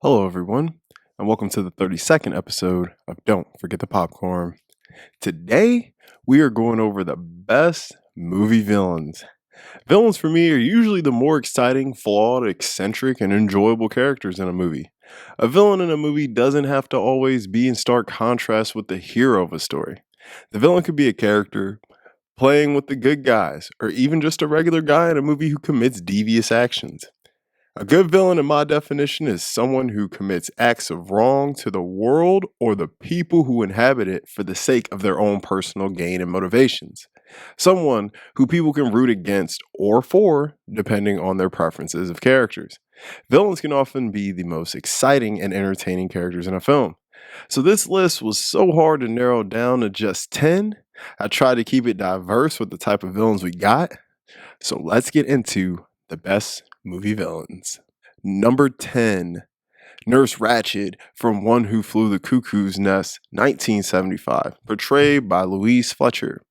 Hello, everyone, and welcome to the 32nd episode of Don't Forget the Popcorn. Today, we are going over the best movie villains. Villains for me are usually the more exciting, flawed, eccentric, and enjoyable characters in a movie. A villain in a movie doesn't have to always be in stark contrast with the hero of a story. The villain could be a character playing with the good guys, or even just a regular guy in a movie who commits devious actions. A good villain, in my definition, is someone who commits acts of wrong to the world or the people who inhabit it for the sake of their own personal gain and motivations. Someone who people can root against or for, depending on their preferences of characters. Villains can often be the most exciting and entertaining characters in a film. So, this list was so hard to narrow down to just 10. I tried to keep it diverse with the type of villains we got. So, let's get into the best movie villains. Number 10, Nurse Ratched from One Who Flew the Cuckoo's Nest, 1975, portrayed by Louise Fletcher.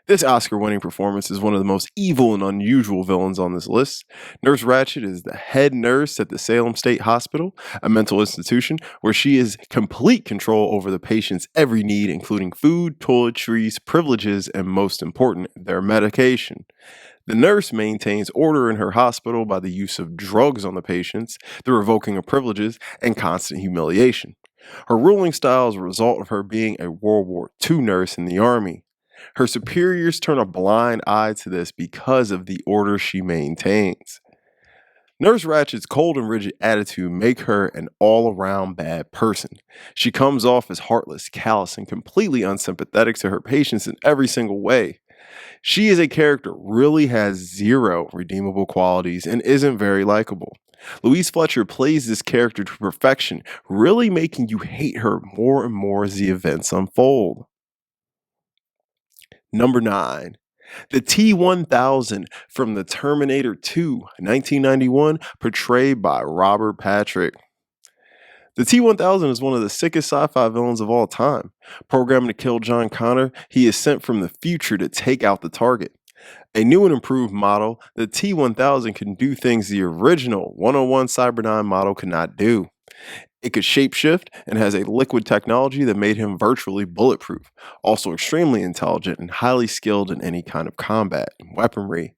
This Oscar winning performance is one of the most evil and unusual villains on this list. Nurse Ratched is the head nurse at the Salem State Hospital, a mental institution where she has complete control over the patient's every need, including food, toiletries, privileges, and most important, their medication. The nurse maintains order in her hospital by the use of drugs on the patients, the revoking of privileges, and constant humiliation. Her ruling style is a result of her being a World War II nurse in the Army. Her superiors turn a blind eye to this because of the order she maintains. Nurse Ratchet's cold and rigid attitude make her an all-around bad person. She comes off as heartless, callous, and completely unsympathetic to her patients in every single way. She as a character really has zero redeemable qualities and isn't very likable. Louise Fletcher plays this character to perfection, really making you hate her more and more as the events unfold. Number 9. The T-1000 from the Terminator 2, 1991, portrayed by Robert Patrick. The T-1000 is one of the sickest sci-fi villains of all time. Programmed to kill John Connor, he is sent from the future to take out the target. A new and improved model, the T-1000 can do things the original 101 Cyberdyne model could not do. It could shapeshift and has a liquid technology that made him virtually bulletproof, also extremely intelligent and highly skilled in any kind of combat and weaponry.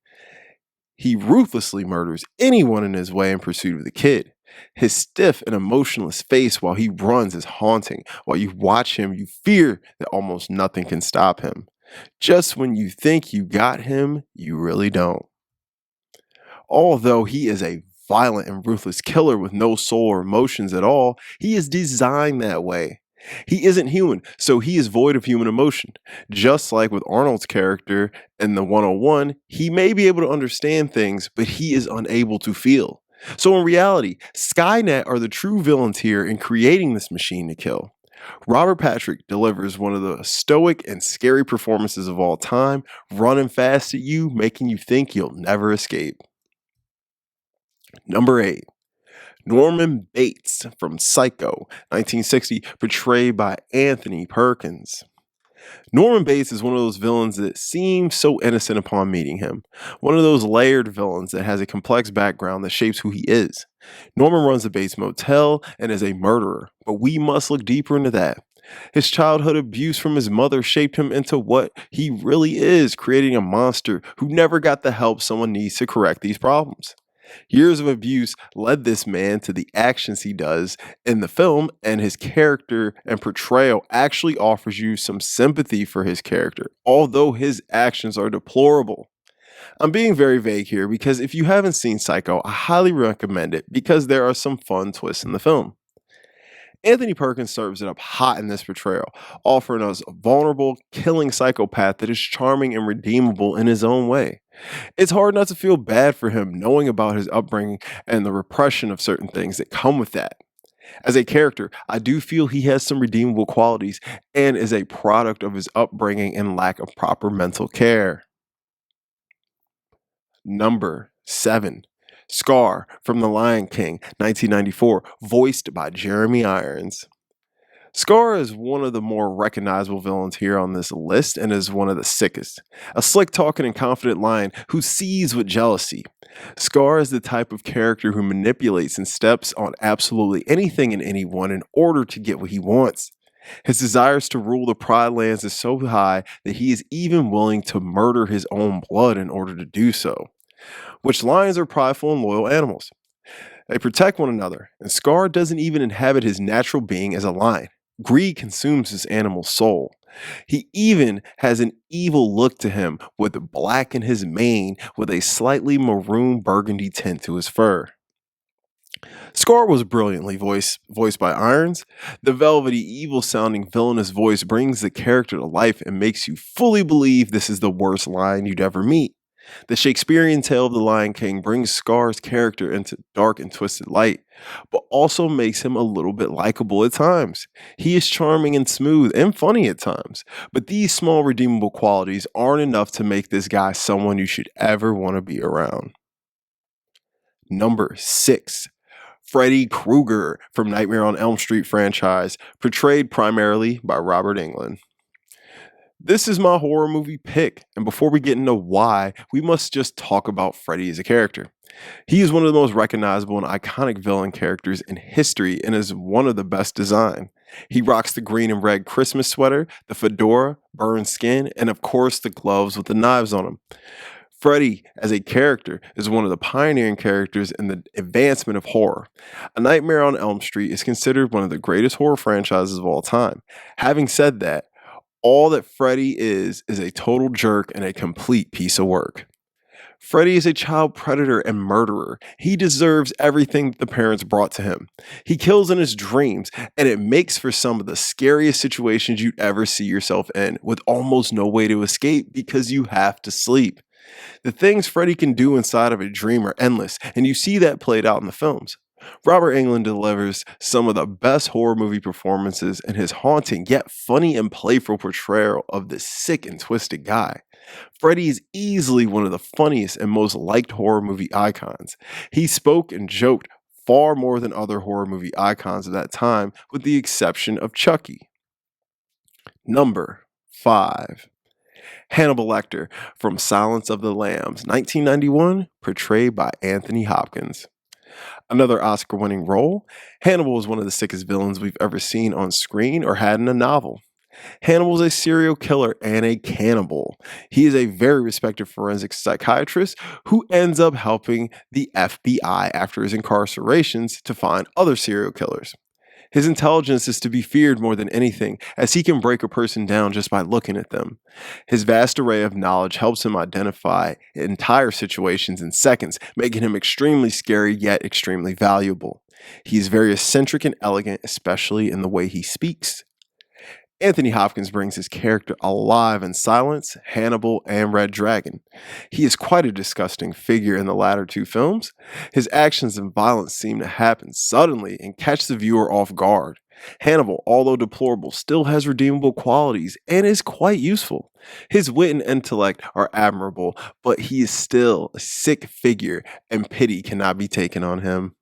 He ruthlessly murders anyone in his way in pursuit of the kid. His stiff and emotionless face while he runs is haunting. While you watch him, you fear that almost nothing can stop him. Just when you think you got him, you really don't. Although he is a violent and ruthless killer with no soul or emotions at all, he is designed that way. He isn't human, so he is void of human emotion. Just like with Arnold's character in the 101, he may be able to understand things, but he is unable to feel. So in reality, Skynet are the true villains here in creating this machine to kill. Robert Patrick delivers one of the stoic and scary performances of all time, running fast at you, making you think you'll never escape. Number 8. Norman Bates from Psycho, 1960, portrayed by Anthony Perkins. Norman Bates is one of those villains that seems so innocent upon meeting him. One of those layered villains that has a complex background that shapes who he is. Norman runs the Bates Motel and is a murderer, but we must look deeper into that. His childhood abuse from his mother shaped him into what he really is, creating a monster who never got the help someone needs to correct these problems. Years of abuse led this man to the actions he does in the film, and his character and portrayal actually offers you some sympathy for his character, although his actions are deplorable. I'm being very vague here because if you haven't seen Psycho, I highly recommend it because there are some fun twists in the film. Anthony Perkins serves it up hot in this portrayal, offering us a vulnerable, killing psychopath that is charming and redeemable in his own way. It's hard not to feel bad for him knowing about his upbringing and the repression of certain things that come with that. As a character, I do feel he has some redeemable qualities and is a product of his upbringing and lack of proper mental care. Number 7. Scar from The Lion King, 1994, voiced by Jeremy Irons. Scar is one of the more recognizable villains here on this list and is one of the sickest. A slick talking and confident lion who sees with jealousy. Scar is the type of character who manipulates and steps on absolutely anything and anyone in order to get what he wants. His desires to rule the Pride Lands is so high that he is even willing to murder his own blood in order to do so. Which lions are prideful and loyal animals. They protect one another, and Scar doesn't even inhabit his natural being as a lion. Greed consumes his animal's soul. He even has an evil look to him, with black in his mane with a slightly maroon burgundy tint to his fur. Scar was brilliantly voiced by Irons. The velvety, evil-sounding villainous voice brings the character to life and makes you fully believe this is the worst lion you'd ever meet. The Shakespearean tale of the Lion King brings Scar's character into dark and twisted light, but also makes him a little bit likable at times. He is charming and smooth and funny at times, but these small redeemable qualities aren't enough to make this guy someone you should ever want to be around. Number 6. Freddy Krueger from Nightmare on Elm Street franchise, portrayed primarily by Robert Englund. This is my horror movie pick, and before we get into why, we must just talk about Freddy as a character. He is one of the most recognizable and iconic villain characters in history and is one of the best designed. He rocks the green and red Christmas sweater, the fedora, burned skin, and of course the gloves with the knives on them. Freddy, as a character, is one of the pioneering characters in the advancement of horror. A Nightmare on Elm Street is considered one of the greatest horror franchises of all time. Having said that, all that Freddy is a total jerk and a complete piece of work. Freddy is a child predator and murderer. He deserves everything that the parents brought to him. He kills in his dreams, and it makes for some of the scariest situations you'd ever see yourself in, with almost no way to escape because you have to sleep. The things Freddy can do inside of a dream are endless, and you see that played out in the films. Robert Englund delivers some of the best horror movie performances in his haunting yet funny and playful portrayal of this sick and twisted guy. Freddy is easily one of the funniest and most liked horror movie icons. He spoke and joked far more than other horror movie icons of that time, with the exception of Chucky. Number 5. Hannibal Lecter from Silence of the Lambs, 1991, portrayed by Anthony Hopkins. Another Oscar-winning role, Hannibal is one of the sickest villains we've ever seen on screen or had in a novel. Hannibal is a serial killer and a cannibal. He is a very respected forensic psychiatrist who ends up helping the FBI after his incarcerations to find other serial killers. His intelligence is to be feared more than anything, as he can break a person down just by looking at them. His vast array of knowledge helps him identify entire situations in seconds, making him extremely scary yet extremely valuable. He is very eccentric and elegant, especially in the way he speaks. Anthony Hopkins brings his character alive in Silence, Hannibal, and Red Dragon. He is quite a disgusting figure in the latter two films. His actions and violence seem to happen suddenly and catch the viewer off guard. Hannibal, although deplorable, still has redeemable qualities and is quite useful. His wit and intellect are admirable, but he is still a sick figure and pity cannot be taken on him.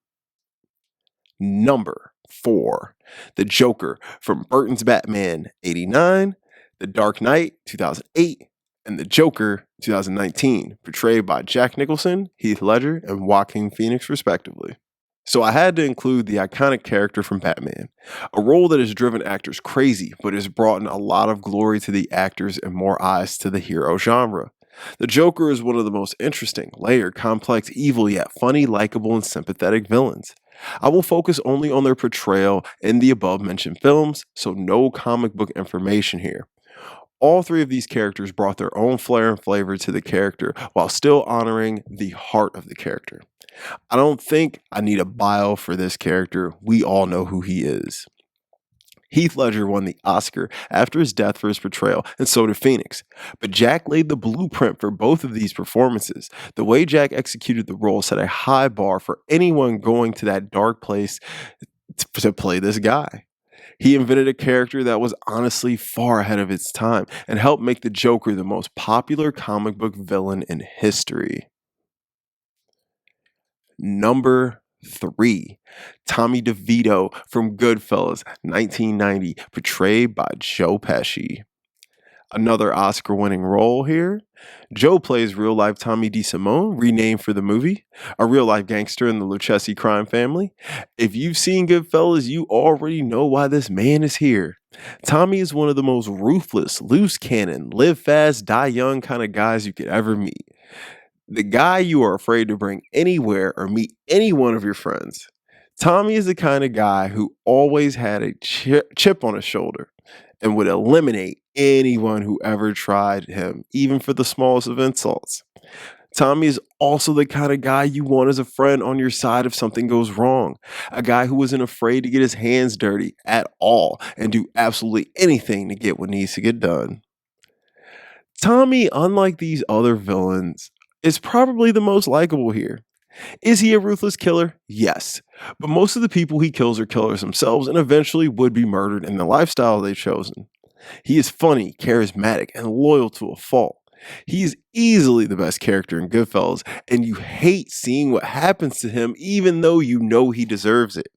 Number 4. The Joker from Burton's Batman 89, The Dark Knight 2008, and The Joker 2019, portrayed by Jack Nicholson, Heath Ledger, and Joaquin Phoenix respectively. So I had to include the iconic character from Batman, a role that has driven actors crazy but has brought in a lot of glory to the actors and more eyes to the hero genre. The Joker is one of the most interesting, layered, complex, evil yet funny, likable, and sympathetic villains. I will focus only on their portrayal in the above mentioned films, so no comic book information here. All three of these characters brought their own flair and flavor to the character while still honoring the heart of the character. I don't think I need a bio for this character. We all know who he is. Heath Ledger won the Oscar after his death for his portrayal, and so did Phoenix. But Jack laid the blueprint for both of these performances. The way Jack executed the role set a high bar for anyone going to that dark place to play this guy. He invented a character that was honestly far ahead of its time and helped make the Joker the most popular comic book villain in history. Number 3. Tommy DeVito from Goodfellas, 1990, portrayed by Joe Pesci. Another Oscar winning role here. Joe plays real life Tommy DeSimone, renamed for the movie, a real life gangster in the Lucchese crime family. If you've seen Goodfellas, you already know why this man is here. Tommy is one of the most ruthless, loose cannon, live fast, die young kind of guys you could ever meet. The guy you are afraid to bring anywhere or meet any one of your friends. Tommy is the kind of guy who always had a chip on his shoulder and would eliminate anyone who ever tried him, even for the smallest of insults. Tommy is also the kind of guy you want as a friend on your side if something goes wrong. A guy who isn't afraid to get his hands dirty at all and do absolutely anything to get what needs to get done. Tommy, unlike these other villains, is probably the most likable here. Is he a ruthless killer? Yes. But most of the people he kills are killers themselves and eventually would be murdered in the lifestyle they've chosen. He is funny, charismatic, and loyal to a fault. He is easily the best character in Goodfellas, and you hate seeing what happens to him even though you know he deserves it.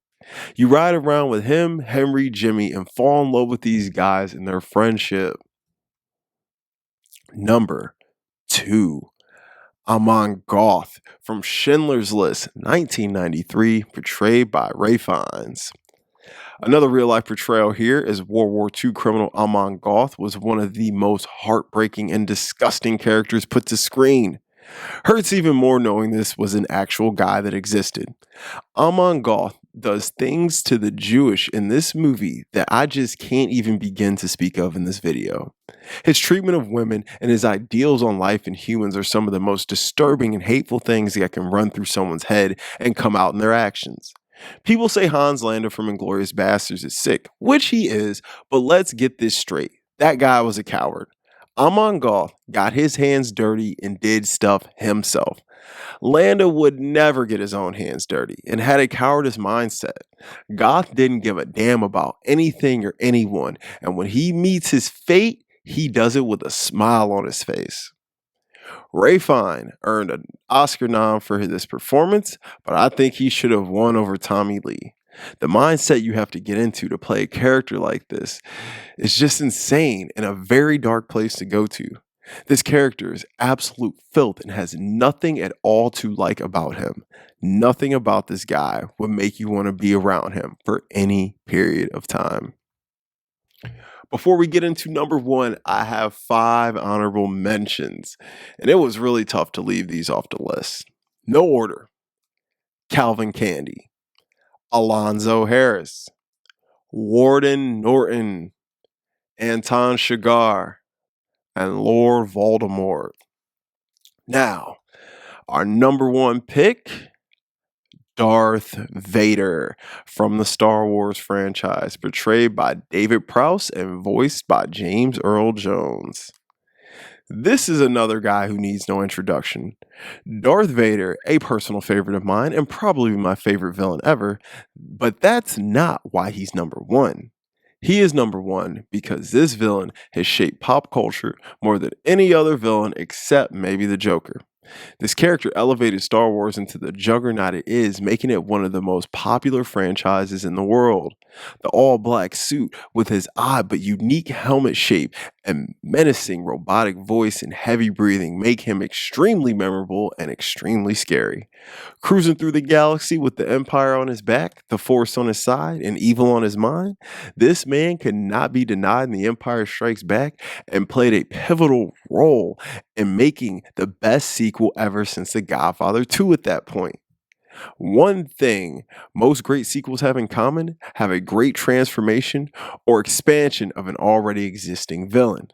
You ride around with him, Henry, Jimmy, and fall in love with these guys and their friendship. Number 2. Amon Goeth from Schindler's List, 1993, portrayed by Ray Fiennes. Another real-life portrayal here is World War II criminal Amon Goeth was one of the most heartbreaking and disgusting characters put to screen. Hurts even more knowing this was an actual guy that existed. Amon Goeth does things to the Jewish in this movie that I just can't even begin to speak of in this video. His treatment of women and his ideals on life and humans are some of the most disturbing and hateful things that can run through someone's head and come out in their actions. People say Hans Landa from Inglourious Basterds is sick, which he is, but let's get this straight. That guy was a coward. Amon Goeth got his hands dirty and did stuff himself. Landa would never get his own hands dirty and had a cowardice mindset. Goeth didn't give a damn about anything or anyone, and when he meets his fate, he does it with a smile on his face. Ray Fiennes earned an Oscar nom for this performance, but I think he should have won over Tommy Lee. The mindset you have to get into to play a character like this is just insane and a very dark place to go to. This character is absolute filth and has nothing at all to like about him. Nothing about this guy would make you want to be around him for any period of time. Before we get into number 1, I have 5 honorable mentions, and it was really tough to leave these off the list. No order. Calvin Candy, Alonzo Harris, Warden Norton, Anton Chigurh, and Lord Voldemort. Now, our number 1 pick, Darth Vader from the Star Wars franchise, portrayed by David Prowse and voiced by James Earl Jones. This is another guy who needs no introduction. Darth Vader, a personal favorite of mine and probably my favorite villain ever, but that's not why he's number 1. He is number 1 because this villain has shaped pop culture more than any other villain except maybe the Joker. This character elevated Star Wars into the juggernaut it is, making it one of the most popular franchises in the world. The all-black suit with his odd but unique helmet shape and menacing robotic voice and heavy breathing make him extremely memorable and extremely scary. Cruising through the galaxy with the Empire on his back, the Force on his side, and evil on his mind, this man could not be denied in The Empire Strikes Back and played a pivotal role in making the best sequel ever since The Godfather 2 at that point. One thing most great sequels have in common: have a great transformation or expansion of an already existing villain.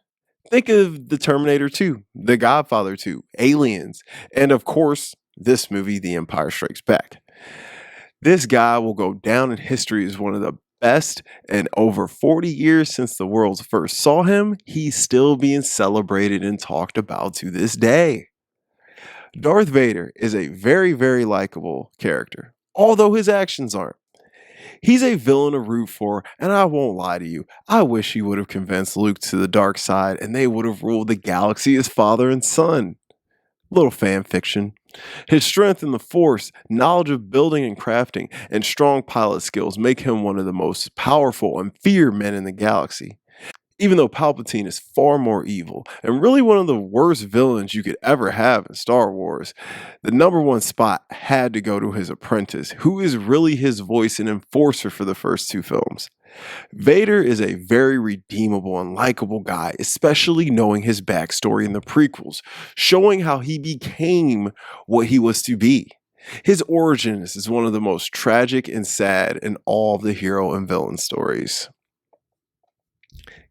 Think of The Terminator 2, The Godfather 2, Aliens, and of course, this movie, The Empire Strikes Back. This guy will go down in history as one of the best, and over 40 years since the world first saw him, he's still being celebrated and talked about to this day. Darth Vader is a very, very likable character, although his actions aren't. He's a villain to root for, and I won't lie to you, I wish he would have convinced Luke to the dark side and they would have ruled the galaxy as father and son. Little fan fiction. His strength in the Force, knowledge of building and crafting, and strong pilot skills make him one of the most powerful and feared men in the galaxy. Even though Palpatine is far more evil and really one of the worst villains you could ever have in Star Wars, the number one spot had to go to his apprentice, who is really his voice and enforcer for the first two films. Vader is a very redeemable and likable guy, especially knowing his backstory in the prequels, showing how he became what he was to be. His origins is one of the most tragic and sad in all of the hero and villain stories.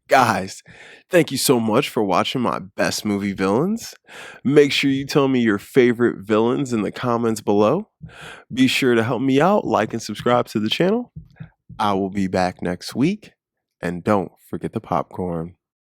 Guys, thank you so much for watching my best movie villains. Make sure you tell me your favorite villains in the comments below. Be sure to help me out, like and subscribe to the channel. I will be back next week. And don't forget the popcorn.